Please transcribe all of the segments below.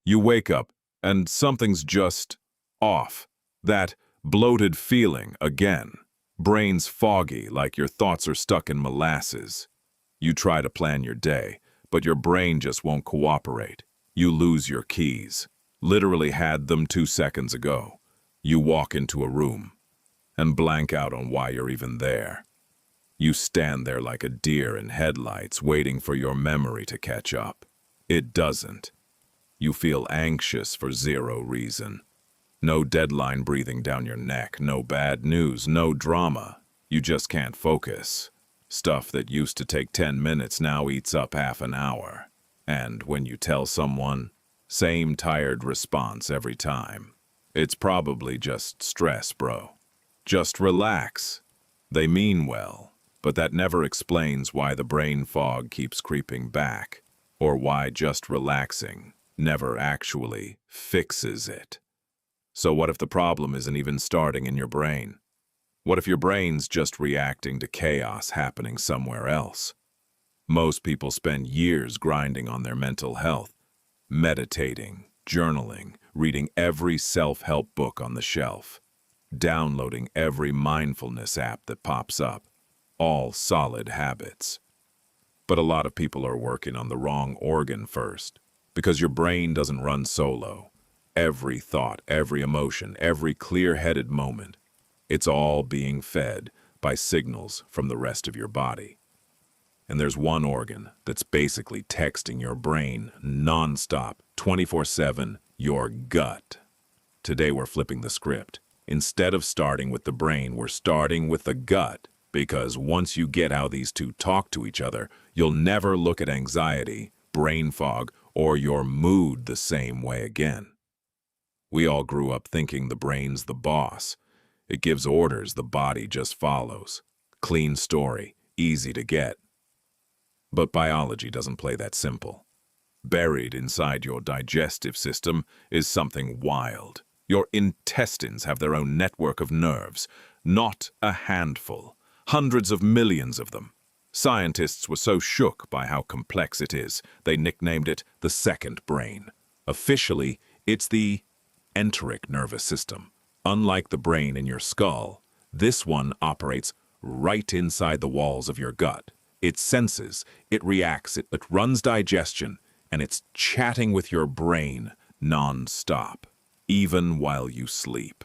You wake up, and something's just off. That bloated feeling again. Brain's foggy, like your thoughts are stuck in molasses. You try to plan your day, but your brain just won't cooperate. You lose your keys. Literally had them 2 seconds ago. You walk into a room and blank out on why you're even there. You stand there like a deer in headlights, waiting for your memory to catch up. It doesn't. You feel anxious for zero reason. No deadline breathing down your neck, no bad news, no drama. You just can't focus. Stuff that used to take 10 minutes now eats up half an hour. And when you tell someone, same tired response every time. It's probably just stress, bro. Just relax. They mean well, but that never explains why the brain fog keeps creeping back, or why just relaxing never actually fixes it. So what if the problem isn't even starting in your brain? What if your brain's just reacting to chaos happening somewhere else? Most people spend years grinding on their mental health, meditating, journaling, reading every self-help book on the shelf, downloading every mindfulness app that pops up, all solid habits. But a lot of people are working on the wrong organ first, because your brain doesn't run solo. Every thought, every emotion, every clear-headed moment, it's all being fed by signals from the rest of your body. And there's one organ that's basically texting your brain non-stop, 24/7, your gut. Today we're flipping the script. Instead of starting with the brain, we're starting with the gut, because once you get how these two talk to each other, you'll never look at anxiety, brain fog, or your mood the same way again. We all grew up thinking the brain's the boss. It gives orders, the body just follows. Clean story, easy to get. But biology doesn't play that simple. Buried inside your digestive system is something wild. Your intestines have their own network of nerves, not a handful, hundreds of millions of them. Scientists were so shook by how complex it is, they nicknamed it the second brain. Officially, it's the enteric nervous system. Unlike the brain in your skull, this one operates right inside the walls of your gut. It senses, it reacts, it runs digestion, and it's chatting with your brain non-stop, even while you sleep.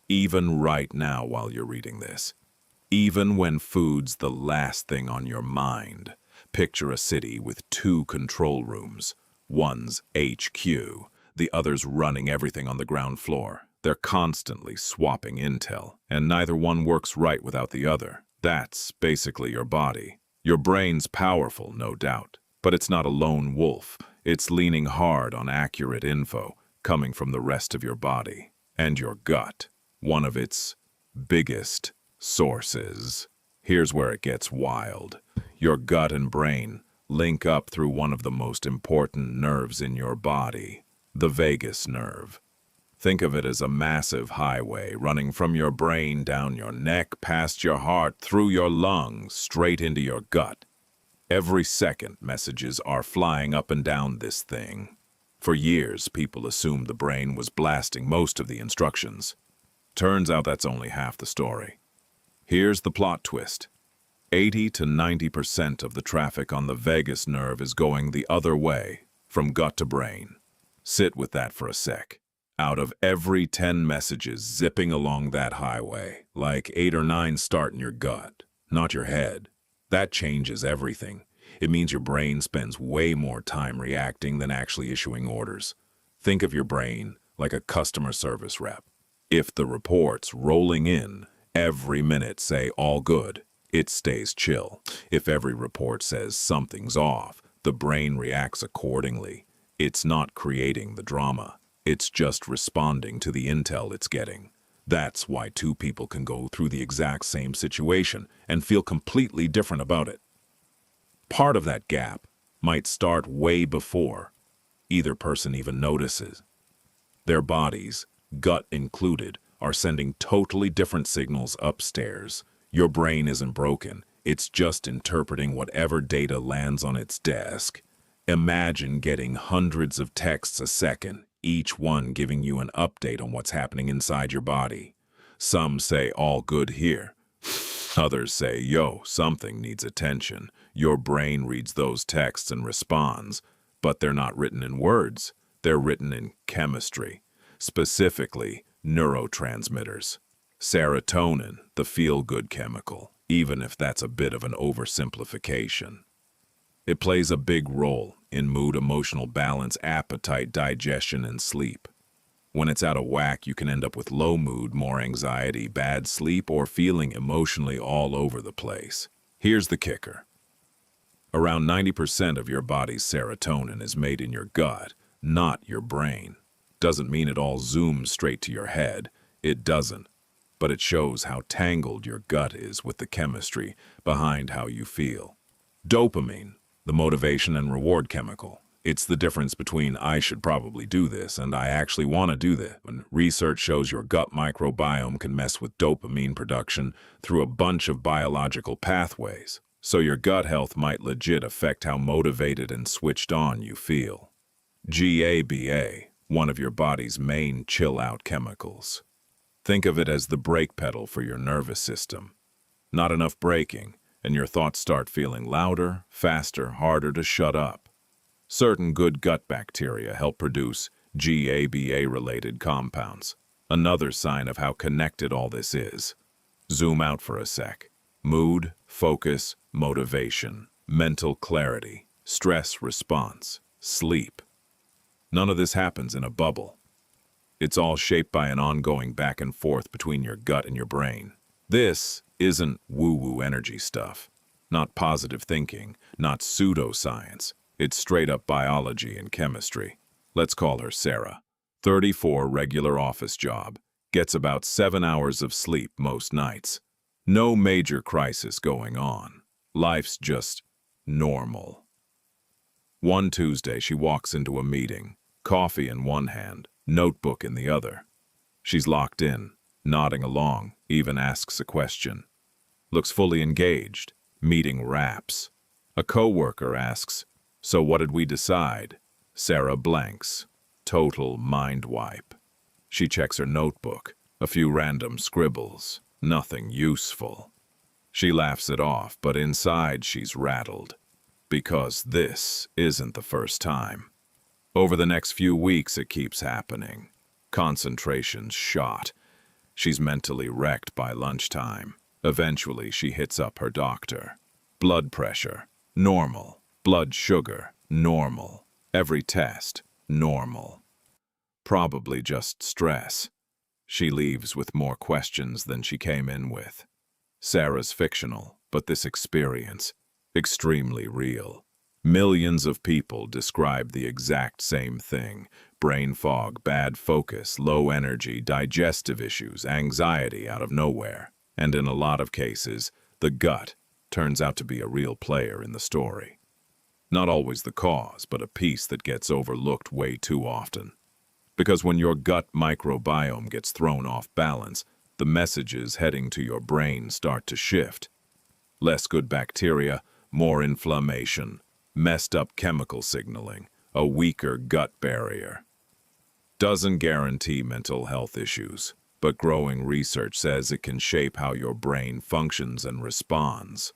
Even right now while you're reading this. Even when food's the last thing on your mind. Picture a city with 2 control rooms. One's HQ, the other's running everything on the ground floor. They're constantly swapping intel, and neither one works right without the other. That's basically your body. Your brain's powerful, no doubt, but it's not a lone wolf. It's leaning hard on accurate info coming from the rest of your body. And your gut, one of its biggest sources. Here's where it gets wild. Your gut and brain link up through one of the most important nerves in your body, the vagus nerve. Think of it as a massive highway running from your brain down your neck, past your heart, through your lungs, straight into your gut. Every second, messages are flying up and down this thing. For years, people assumed the brain was blasting most of the instructions. Turns out that's only half the story. Here's the plot twist. 80 to 90% of the traffic on the vagus nerve is going the other way, from gut to brain. Sit with that for a sec. Out of every 10 messages zipping along that highway, like 8 or 9 start in your gut, not your head. That changes everything. It means your brain spends way more time reacting than actually issuing orders. Think of your brain like a customer service rep. If the reports rolling in every minute say all good, it stays chill. If every report says something's off, the brain reacts accordingly. It's not creating the drama. It's just responding to the intel it's getting. That's why 2 people can go through the exact same situation and feel completely different about it. Part of that gap might start way before either person even notices. Their bodies, gut included, are sending totally different signals upstairs. Your brain isn't broken. It's just interpreting whatever data lands on its desk. Imagine getting hundreds of texts a second, each one giving you an update on what's happening inside your body. Some say all good here. Others say, yo, something needs attention. Your brain reads those texts and responds, but they're not written in words. They're written in chemistry, specifically neurotransmitters. Serotonin, the feel-good chemical, even if that's a bit of an oversimplification. It plays a big role in mood, emotional balance, appetite, digestion, and sleep. When it's out of whack, you can end up with low mood, more anxiety, bad sleep, or feeling emotionally all over the place. Here's the kicker. Around 90% of your body's serotonin is made in your gut, not your brain. Doesn't mean it all zooms straight to your head. It doesn't. But it shows how tangled your gut is with the chemistry behind how you feel. Dopamine, the motivation and reward chemical. It's the difference between I should probably do this and I actually want to do this. When research shows your gut microbiome can mess with dopamine production through a bunch of biological pathways. So your gut health might legit affect how motivated and switched on you feel. GABA, one of your body's main chill-out chemicals. Think of it as the brake pedal for your nervous system. Not enough braking, and your thoughts start feeling louder, faster, harder to shut up. Certain good gut bacteria help produce GABA-related compounds. Another sign of how connected all this is. Zoom out for a sec. Mood, focus, motivation, mental clarity, stress response, sleep. None of this happens in a bubble. It's all shaped by an ongoing back and forth between your gut and your brain. This isn't woo-woo energy stuff. Not positive thinking, not pseudoscience. It's straight-up biology and chemistry. Let's call her Sarah. 34, regular office job. Gets about 7 hours of sleep most nights. No major crisis going on. Life's just normal. One Tuesday, she walks into a meeting, coffee in one hand, notebook in the other. She's locked in, nodding along, even asks a question. Looks fully engaged. Meeting wraps. A coworker asks, "So what did we decide?" Sarah blanks. Total mind wipe. She checks her notebook. A few random scribbles. Nothing useful. She laughs it off, but inside she's rattled. Because this isn't the first time. Over the next few weeks it keeps happening. Concentration's shot. She's mentally wrecked by lunchtime. Eventually she hits up her doctor. Blood pressure, normal. Blood sugar, normal. Every test, normal. Probably just stress. She leaves with more questions than she came in with. Sarah's fictional, but this experience, extremely real. Millions of people describe the exact same thing. Brain fog, bad focus, low energy, digestive issues, anxiety out of nowhere. And in a lot of cases, the gut turns out to be a real player in the story. Not always the cause, but a piece that gets overlooked way too often. Because when your gut microbiome gets thrown off balance, the messages heading to your brain start to shift. Less good bacteria, more inflammation, messed up chemical signaling, a weaker gut barrier. Doesn't guarantee mental health issues, but growing research says it can shape how your brain functions and responds.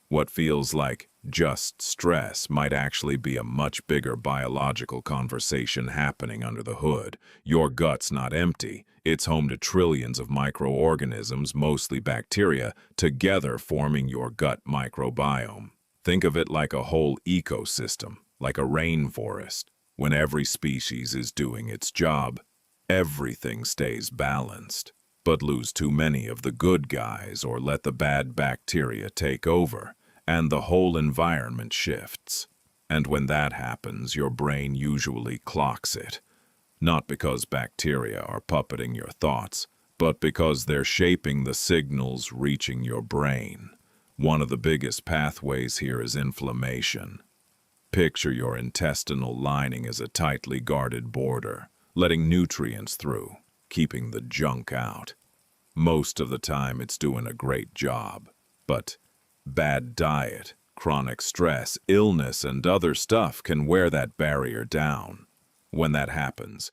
What feels like just stress might actually be a much bigger biological conversation happening under the hood. Your gut's not empty. It's home to trillions of microorganisms, mostly bacteria, together forming your gut microbiome. Think of it like a whole ecosystem, like a rainforest. When every species is doing its job, everything stays balanced. But lose too many of the good guys or let the bad bacteria take over, and the whole environment shifts. And when that happens, your brain usually clocks it. Not because bacteria are puppeting your thoughts, but because they're shaping the signals reaching your brain. One of the biggest pathways here is inflammation. Picture your intestinal lining as a tightly guarded border, letting nutrients through, keeping the junk out. Most of the time it's doing a great job, but bad diet, Chronic stress, illness, and other stuff can wear that barrier down. When that happens,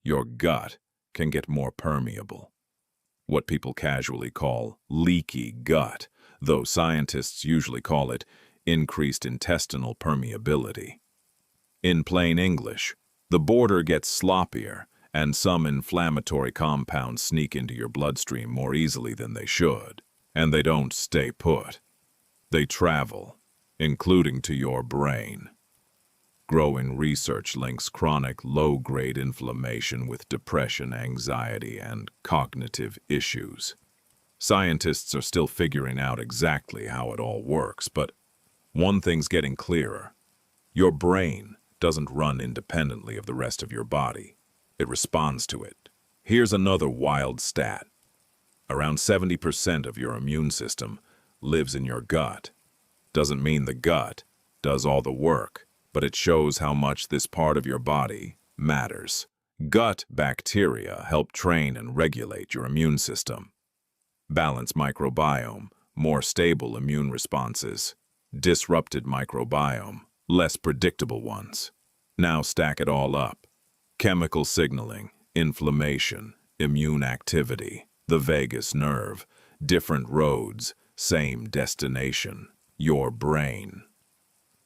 your gut can get more permeable. What people casually call leaky gut, though scientists usually call it increased intestinal permeability. In plain English, the border gets sloppier, and some inflammatory compounds sneak into your bloodstream more easily than they should. And they don't stay put. They travel, including to your brain. Growing research links chronic low-grade inflammation with depression, anxiety, and cognitive issues. Scientists are still figuring out exactly how it all works, but one thing's getting clearer. Your brain doesn't run independently of the rest of your body. It responds to it. Here's another wild stat. Around 70% of your immune system lives in your gut. Doesn't mean the gut does all the work, but it shows how much this part of your body matters. Gut bacteria help train and regulate your immune system. Balanced microbiome, more stable immune responses. Disrupted microbiome, less predictable ones. Now stack it all up. Chemical signaling, inflammation, immune activity, the vagus nerve, different roads, same destination, your brain.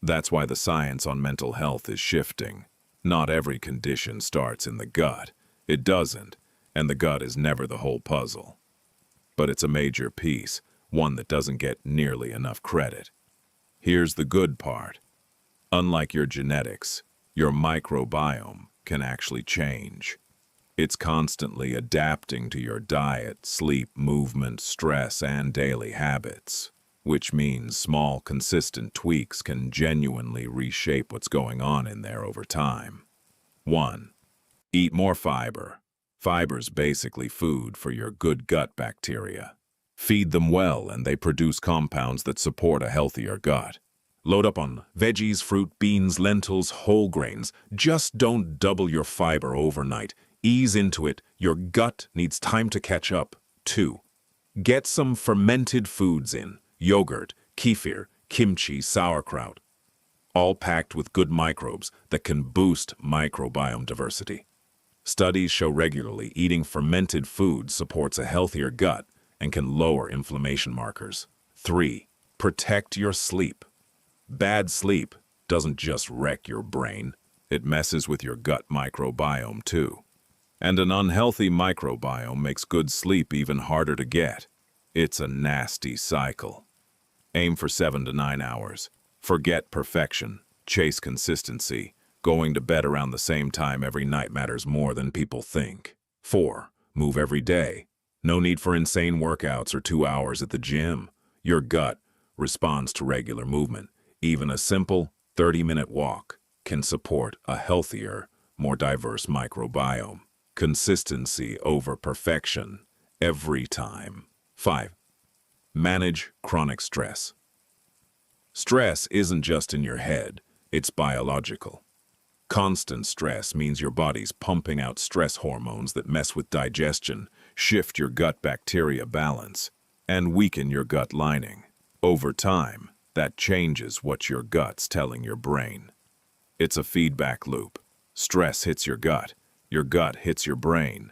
That's why the science on mental health is shifting. Not every condition starts in the gut. It doesn't, and the gut is never the whole puzzle. But it's a major piece, one that doesn't get nearly enough credit. Here's the good part. Unlike your genetics, your microbiome can actually change. It's constantly adapting to your diet, sleep, movement, stress, and daily habits, which means small, consistent tweaks can genuinely reshape what's going on in there over time. 1. Eat more fiber. Fiber's basically food for your good gut bacteria. Feed them well, and they produce compounds that support a healthier gut. Load up on veggies, fruit, beans, lentils, whole grains. Just don't double your fiber overnight. Ease into it. Your gut needs time to catch up. 2. Get some fermented foods in. Yogurt, kefir, kimchi, sauerkraut. All packed with good microbes that can boost microbiome diversity. Studies show regularly eating fermented foods supports a healthier gut and can lower inflammation markers. 3. Protect your sleep. Bad sleep doesn't just wreck your brain, it messes with your gut microbiome too. And an unhealthy microbiome makes good sleep even harder to get. It's a nasty cycle. Aim for 7 to 9 hours. Forget perfection. Chase consistency. Going to bed around the same time every night matters more than people think. 4. Move every day. No need for insane workouts or 2 hours at the gym. Your gut responds to regular movement. Even a simple 30-minute walk can support a healthier, more diverse microbiome. Consistency over perfection, every time. 5. Manage chronic stress. Stress isn't just in your head, it's biological. Constant stress means your body's pumping out stress hormones that mess with digestion, shift your gut bacteria balance, and weaken your gut lining. Over time, that changes what your gut's telling your brain. It's a feedback loop. Stress hits your gut hits your brain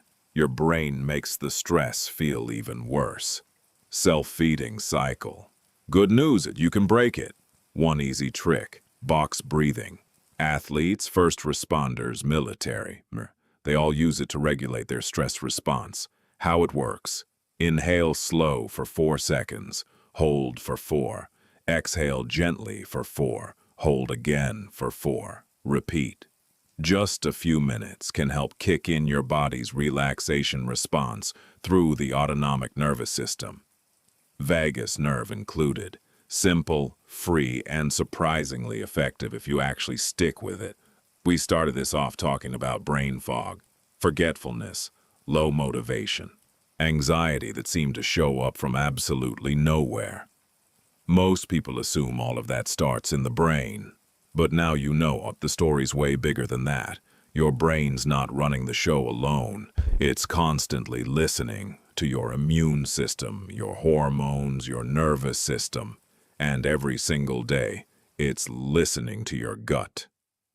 makes the stress feel even worse. Self-feeding cycle. Good news, you can break it. One easy trick, box breathing. Athletes, first responders, military, they all use it to regulate their stress response. How it works: inhale slow for 4 seconds, hold for 4, exhale gently for 4, hold again for 4, repeat. Just a few minutes can help kick in your body's relaxation response through the autonomic nervous system. Vagus nerve included. Simple, free, and surprisingly effective if you actually stick with it. We started this off talking about brain fog, forgetfulness, low motivation, anxiety that seemed to show up from absolutely nowhere. Most people assume all of that starts in the brain. But now you know the story's way bigger than that. Your brain's not running the show alone. It's constantly listening to your immune system, your hormones, your nervous system, And every single day, it's listening to your gut.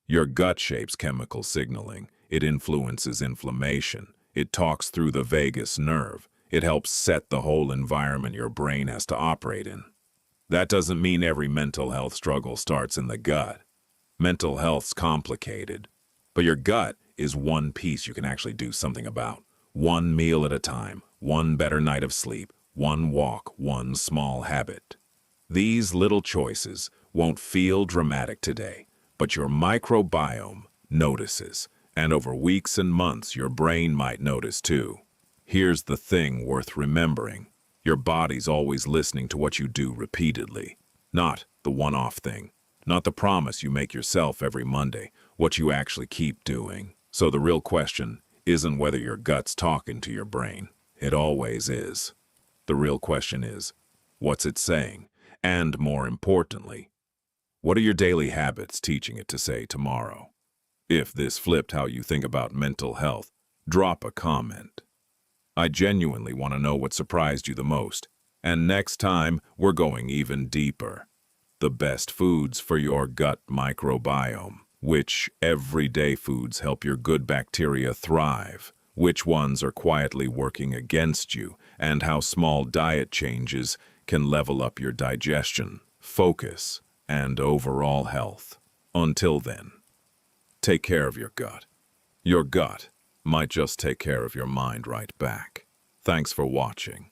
Your gut shapes chemical signaling. It influences inflammation. It talks through the vagus nerve. It helps set the whole environment your brain has to operate in. That doesn't mean every mental health struggle starts in the gut. Mental health's complicated, but your gut is one piece you can actually do something about. One meal at a time, one better night of sleep, one walk, one small habit. These little choices won't feel dramatic today, but your microbiome notices, and over weeks and months your brain might notice too. Here's the thing worth remembering. Your body's always listening to what you do repeatedly, not the one-off thing. Not the promise you make yourself every Monday, what you actually keep doing. So the real question isn't whether your gut's talking to your brain. It always is. The real question is, what's it saying? And more importantly, what are your daily habits teaching it to say tomorrow? If this flipped how you think about mental health, drop a comment. I genuinely want to know what surprised you the most. And next time, we're going even deeper. The best foods for your gut microbiome. Which everyday foods help your good bacteria thrive? Which ones are quietly working against you? And how small diet changes can level up your digestion, focus, and overall health. Until then, take care of your gut. Your gut might just take care of your mind right back. Thanks for watching.